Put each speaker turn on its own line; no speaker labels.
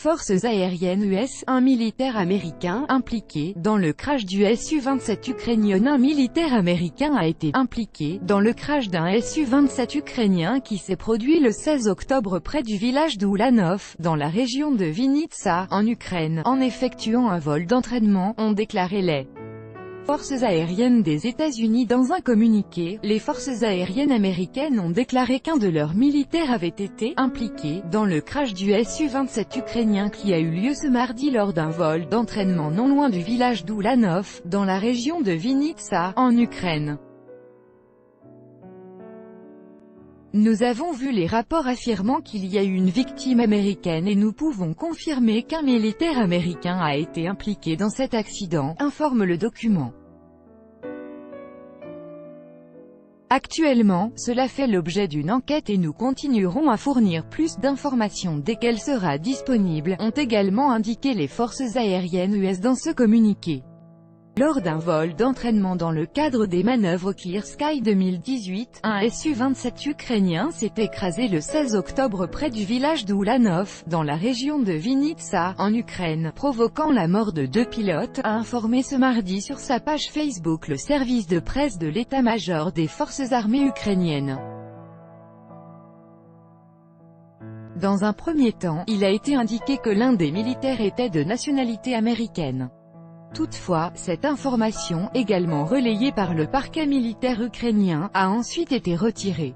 Forces aériennes US, un militaire américain, impliqué dans le crash du Su-27 ukrainien. Un militaire américain a été impliqué dans le crash d'un Su-27 ukrainien qui s'est produit le 16 octobre près du village d'Ulanov, dans la région de Vinnytsia, en Ukraine, en effectuant un vol d'entraînement, ont déclaré les forces aériennes des États-Unis dans un communiqué. Les forces aériennes américaines ont déclaré qu'un de leurs militaires avait été impliqué dans le crash du Su-27 ukrainien qui a eu lieu ce mardi lors d'un vol d'entraînement non loin du village d'Ulanov, dans la région de Vinnytsia, en Ukraine. Nous avons vu les rapports affirmant qu'il y a eu une victime américaine et nous pouvons confirmer qu'un militaire américain a été impliqué dans cet accident, informe le document. Actuellement, cela fait l'objet d'une enquête et nous continuerons à fournir plus d'informations dès qu'elle sera disponible, ont également indiqué les forces aériennes US dans ce communiqué. Lors d'un vol d'entraînement dans le cadre des manœuvres Clear Sky 2018, un Su-27 ukrainien s'est écrasé le 16 octobre près du village d'Ulanov, dans la région de Vinnytsia, en Ukraine, provoquant la mort de 2 pilotes, a informé ce mardi sur sa page Facebook le service de presse de l'état-major des forces armées ukrainiennes. Dans un premier temps, il a été indiqué que l'un des militaires était de nationalité américaine. Toutefois, cette information, également relayée par le parquet militaire ukrainien, a ensuite été retirée.